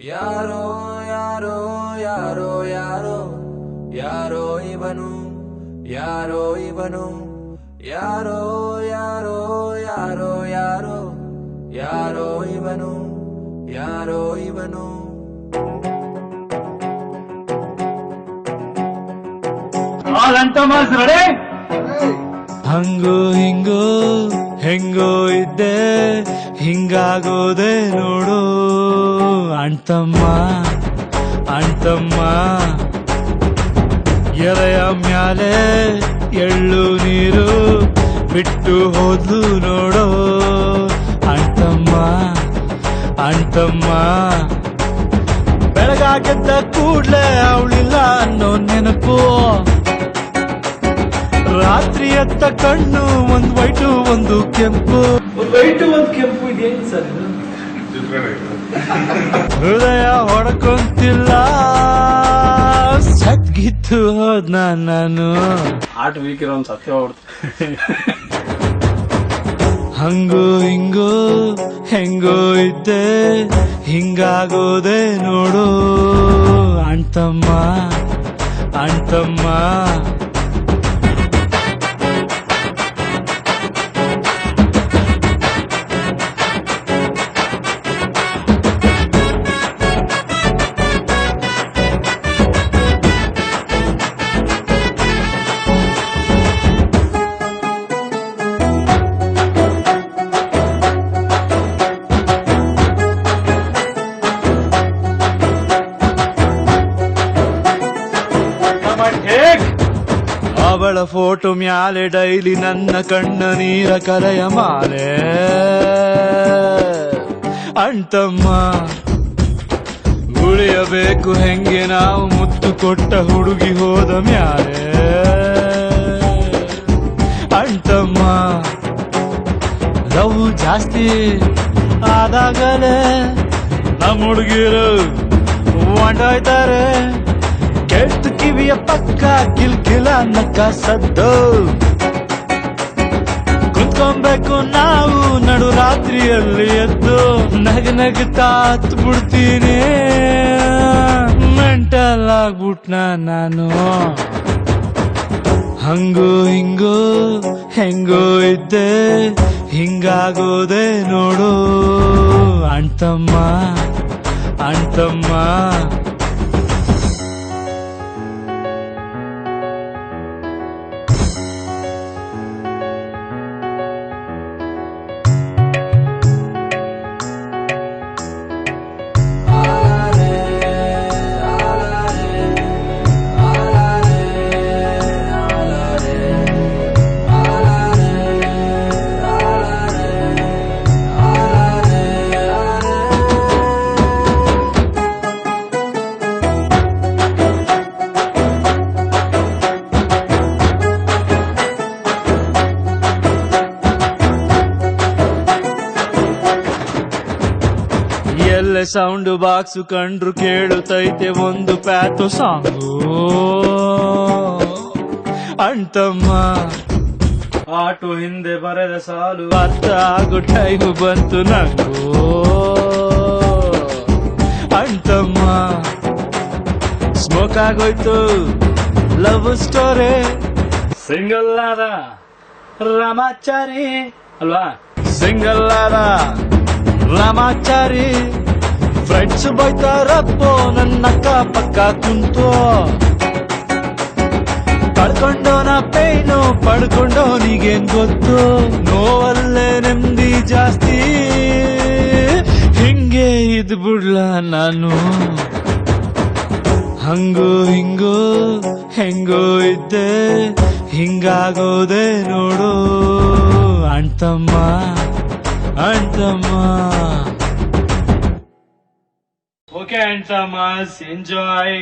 ಯಾರೋ ಯಾರೋ ಯಾರೋ ಯಾರೋ ಯಾರೋ ಇವನು ಯಾರೋ ಇವನು ಯಾರೋ ಯಾರೋ ಯಾರೋ ಯಾರೋ ಯಾರೋ ಇವನು ಯಾರೋ ಇವನು ಹಂಗೋ ಹಿಂಗೋ ಹೆಂಗೋ ಇದ್ದೆ ಹಿಂಗಾಗೋದೆ ನೋಡು ಅಣ್ತಮ್ಮ ಅಣ್ತಮ್ಮ ಎಲೆಯ ಮ್ಯಾಲೆ ಎಳ್ಳು ನೀರು ಬಿಟ್ಟು ಹೋದ್ಲು ನೋಡು ಅಣ್ತಮ್ಮ ಅಣ್ತಮ್ಮ ಬೆಳಗಾಗೆದ್ದ ಕೂಡ್ಲೆ ಅವಳಿಲ್ಲ ಅನ್ನೋ ನೆನಪು ರಾತ್ರಿ ಎತ್ತ ಕಣ್ಣು ಒಂದು ವೈಟು ಒಂದು ಕೆಂಪು ಇದೇನು ಸರ್ ಹೃದಯ ಹೊಡ್ಕೊಂತಿಲ್ಲ ಸದ್ಗಿತ್ತು ಹೋದ್ನ ನಾನು ಆಟ ವೀಕ್ ಇರೋ ಸತ್ಯ ಹೊಡ್ತು ಹಂಗೋ ಹಿಂಗೋ ಹೆಂಗೋ ಇದ್ದೆ ಹಿಂಗಾಗೋದೆ ನೋಡು ಅಣ್ತಮ್ಮ ಅಣ್ತಮ್ಮ ಅವಳ ಫೋಟೋ ಮ್ಯಾಲೆ ಡೈಲಿ ನನ್ನ ಕಣ್ಣ ನೀರ ಕರೆಯ ಮಾಲೆ ಅಣ್ತಮ್ಮ ಉಳಿಯಬೇಕು ಹೆಂಗೆ ನಾವು ಮುತ್ತು ಕೊಟ್ಟ ಹುಡುಗಿ ಹೋದ ಮ್ಯಾಲೆ ಅಣ್ತಮ್ಮ ಲವ್ ಜಾಸ್ತಿ ಆದಾಗಲೇ ನಮ್ಮ ಹುಡುಗಿರು ಹೊಂಟೋಯ್ತಾರೆ ಕೆಟ್ಟ ಕಿವಿಯ ಪಕ್ಕ ಕಿಲ್ಕಿಲ ನಕ್ಕ ಸದ್ದು ಕುತ್ಕೊಬೇಕು ನಾವು ನಡು ರಾತ್ರಿಯಲ್ಲಿ ಎದ್ದು ನಗನಗ್ತಾ ಹತ್ ಬಿಡ್ತೀನಿ ಮೆಂಟಲ್ ಆಗ್ಬಿಟ್ನ ನಾನು ಹಂಗೋ ಹಿಂಗೋ ಹೆಂಗೋ ಇದ್ದೆ ಹಿಂಗಾಗೋದೆ ನೋಡು ಅಣ್ತಮ್ಮ ಅಣ್ತಮ್ಮ ಎಲ್ಲೆ ಸೌಂಡ್ ಬಾಕ್ಸ್ ಕಂಡ್ರು ಕೇಳುತ್ತೈತೆ ಒಂದು ಪ್ಯಾತು ಸಾಂಗು ಅಣ್ತಮ್ಮ ಆಟೋ ಹಿಂದೆ ಬರೆದ ಸಾಲು ಅರ್ಥ ಆಗೋ ಟೈಮ್ ಬಂತು ನಂಗೂ ಅಣ್ತಮ್ಮ ಸ್ಮೋಕ್ ಆಗೋಯ್ತು ಲವ್ ಸ್ಟೋರಿ ಸಿಂಗಲ್ ಆದ ರಾಮಾಚಾರಿ ಅಲ್ವಾ ಸಿಂಗಲ್ ಆದ ರಾಮಾಚಾರಿ ಫ್ರೆಂಡ್ಸ್ ಬೈತಾರಪ್ಪೋ ನನ್ನ ಅಕ್ಕ ಪಕ್ಕ ಕುಂತು ಕಳ್ಕೊಂಡೋನ ಪೇನು ಪಡ್ಕೊಂಡೋನಿಗೇನ್ ಗೊತ್ತು ನೋವಲ್ಲೇ ನೆಮ್ಮದಿ ಜಾಸ್ತಿ ಹಿಂಗೆ ಇದ್ ಬಿಡ್ಲ ನಾನು ಹಂಗೋ ಹಿಂಗೋ ಹೆಂಗೋ ಇದ್ದೆ ಹಿಂಗಾಗೋದೆ ನೋಡು ಅಣ್ತಮ್ಮ ಅಣ್ತಮ್ಮ ಓಕೆ ಅಣ್ತಮ್ಮ ಎಂಜಾಯ್